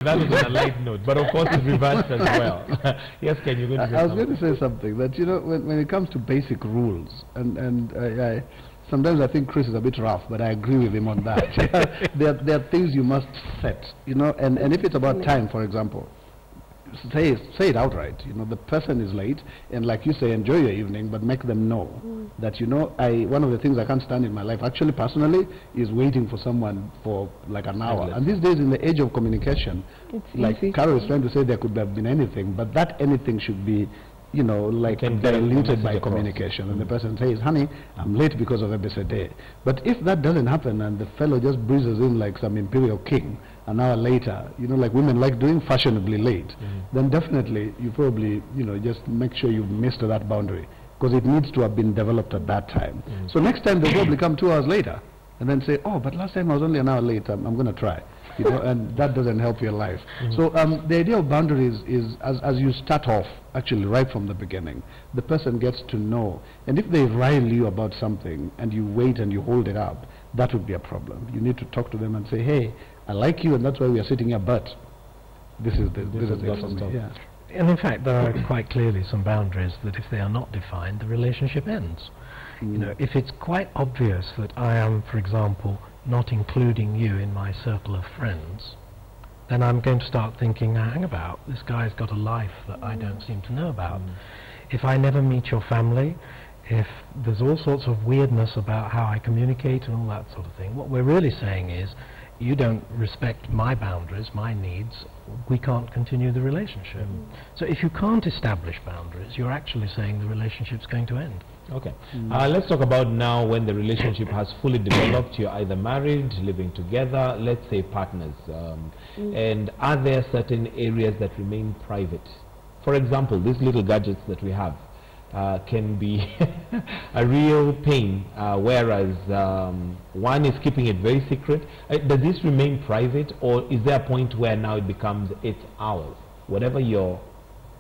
That was on a light note, but of course it's reversed as well. Yes, Ken, you're going to say I was going to say something that, you know, when it comes to basic rules, sometimes I think Chris is a bit rough, but I agree with him on that. There are things you must set, you know, and if it's about time, for example, say it outright. You know, the person is late, and like you say, enjoy your evening, but make them know that, you know, one of the things I can't stand in my life, actually personally, is waiting for someone for like an hour. And these days, in the age of communication, it's like Carol is trying to say, there could have been anything, but that anything should be, you know, like diluted by communication. And the person says, honey, I'm late because of ABCD. But if that doesn't happen and the fellow just breezes in like some imperial king an hour later, you know, like women like doing, fashionably late, then definitely you probably, you know, just make sure you've missed that boundary, because it needs to have been developed at that time. So next time they'll probably come 2 hours later and then say, oh, but last time I was only an hour late, I'm going to try. You know, and that doesn't help your life. So the idea of boundaries is, as you start off, actually right from the beginning, the person gets to know. And if they rile you about something and you wait and you hold it up, that would be a problem. You need to talk to them and say, hey, I like you and that's why we are sitting here, but this is it for me. Yeah. And in fact, there are quite clearly some boundaries that if they are not defined, the relationship ends. You know, if it's quite obvious that I am, for example, not including you in my circle of friends, then I'm going to start thinking, now, hang about, this guy's got a life that I don't seem to know about. If I never meet your family, if there's all sorts of weirdness about how I communicate and all that sort of thing, what we're really saying is, you don't respect my boundaries, my needs, we can't continue the relationship. So if you can't establish boundaries, you're actually saying the relationship's going to end. Okay. Let's talk about now when the relationship has fully developed. You're either married, living together, let's say partners. And are there certain areas that remain private? For example, these little gadgets that we have can be a real pain, whereas one is keeping it very secret. Does this remain private, or is there a point where now it becomes it's ours? Whatever you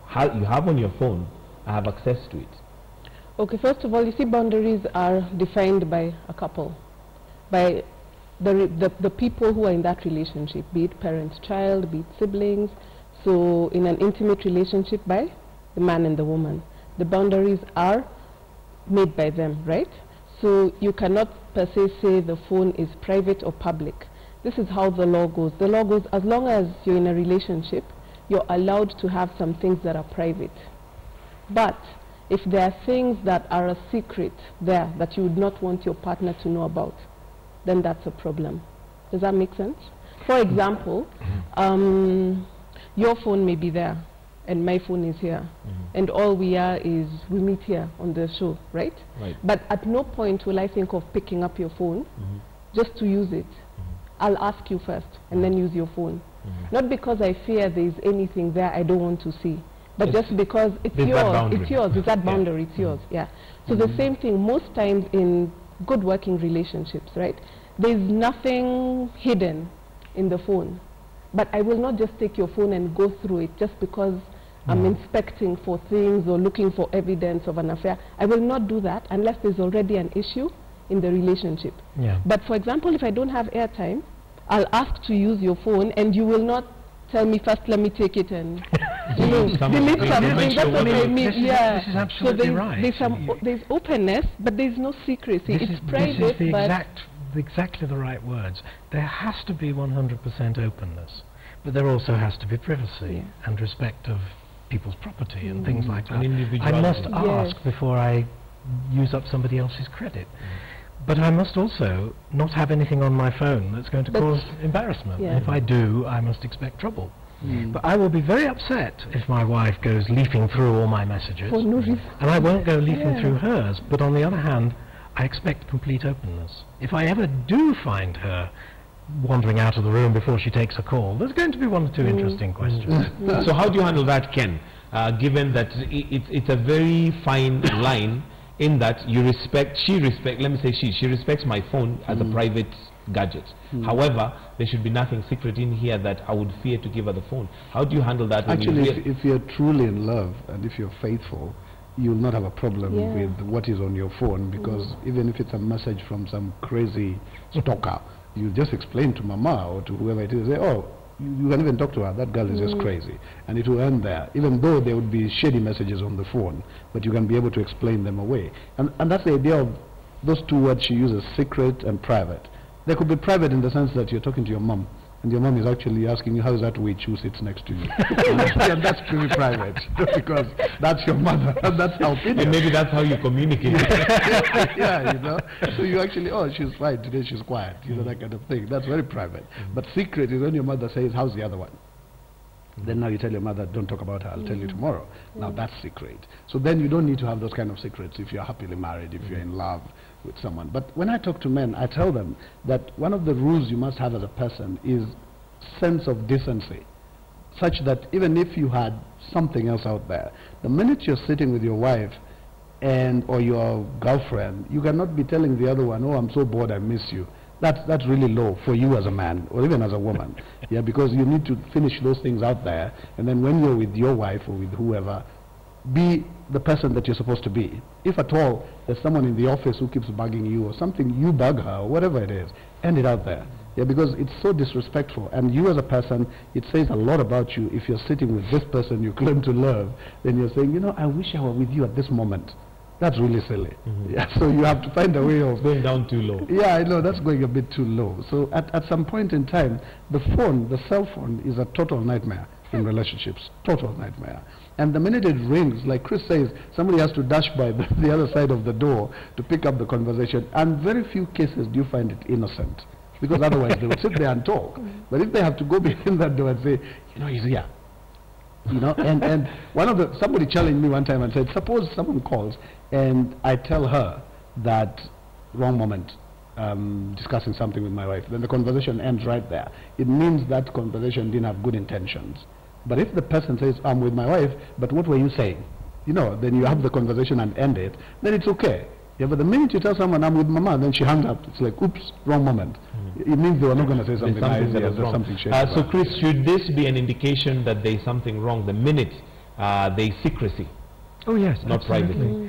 have on your phone, I have access to it. Okay, first of all, you see, boundaries are defined by a couple, by the people who are in that relationship, be it parent-child, be it siblings. So in an intimate relationship, by the man and the woman, the boundaries are made by them, right? So you cannot per se say the phone is private or public. This is how the law goes. The law goes, as long as you're in a relationship, you're allowed to have some things that are private. But if there are things that are a secret there that you would not want your partner to know about, then that's a problem. Does that make sense? For example, your phone may be there and my phone is here, and all we are is we meet here on the show, right? But at no point will I think of picking up your phone just to use it. I'll ask you first and then use your phone. Not because I fear there's anything there I don't want to see, but just because it's yours, it's that boundary, it's yours, So the same thing most times in good working relationships, right? There's nothing hidden in the phone, but I will not just take your phone and go through it just because I'm inspecting for things or looking for evidence of an affair. I will not do that unless there's already an issue in the relationship. But for example, if I don't have airtime, I'll ask to use your phone and you will not tell me first, let me take it and delete something. That's what I mean. This is absolutely right. There's openness, but there's no secrecy. It's private. This is exactly the right words. There has to be 100% openness, but there also has to be privacy and respect of people's property and things like that. I must ask before I use up somebody else's credit. But I must also not have anything on my phone that's going to cause embarrassment. If I do, I must expect trouble. But I will be very upset if my wife goes leafing through all my messages, and I won't go leafing through hers. But on the other hand, I expect complete openness. If I ever do find her wandering out of the room before she takes a call, there's going to be one or two interesting questions. So how do you handle that, Ken? Given that it's a very fine line, in that she respects my phone as a private gadget. However, there should be nothing secret in here that I would fear to give her the phone. How do you handle that? Actually, if you're truly in love and if you're faithful, you'll not have a problem with what is on your phone, because even if it's a message from some crazy stalker, you just explain to mama or to whoever it is, say, oh, you can even talk to her, that girl is just crazy, and it will end there, even though there would be shady messages on the phone, but you can be able to explain them away. And that's the idea of those two words she uses, secret and private. They could be private in the sense that you're talking to your mom, and your mom is actually asking you, how is that witch who sits next to you? And that's pretty private, because that's your mother, and that's how opinion. And maybe that's how you communicate. Yeah, you know. So you actually, oh, she's fine today, she's quiet, you know, that kind of thing. That's very private. But secret is when your mother says, how's the other one? Then now you tell your mother, don't talk about her, I'll tell you tomorrow. Now that's secret. So then you don't need to have those kind of secrets if you're happily married, if you're in love with someone. But when I talk to men, I tell them that one of the rules you must have as a person is sense of decency, such that even if you had something else out there, the minute you're sitting with your wife or your girlfriend, you cannot be telling the other one, oh, I'm so bored, I miss you. That's really low for you as a man or even as a woman. Yeah, because you need to finish those things out there, and then when you're with your wife or with whoever, be the person that you're supposed to be. If at all there's someone in the office who keeps bugging you or something, you bug her or whatever it is, end it out there. Yeah, because it's so disrespectful, and you as a person, it says a lot about you. If you're sitting with this person you claim to love, then you're saying, you know, I wish I were with you at this moment. That's really silly. Yeah, so you have to find a way of going down too low. Yeah, I know, that's going a bit too low. So at some point in time, the cell phone is a total nightmare in relationships. Total nightmare. And the minute it rings, like Chris says, somebody has to dash by the other side of the door to pick up the conversation. And very few cases do you find it innocent, because otherwise they would sit there and talk. But if they have to go behind that door and say, you know, he's here. You know, and somebody challenged me one time and said, suppose someone calls and I tell her that, wrong moment, discussing something with my wife, then the conversation ends right there. It means that conversation didn't have good intentions. But if the person says, I'm with my wife, but what were you saying? You know, then you have the conversation and end it, then it's okay. Yeah, but the minute you tell someone, I'm with mama, then she hangs up, it's like, oops, wrong moment. It means they were not going to say something nice. There's something so Chris, should this be an indication that there's something wrong the minute there's secrecy? Oh yes, not absolutely. privacy.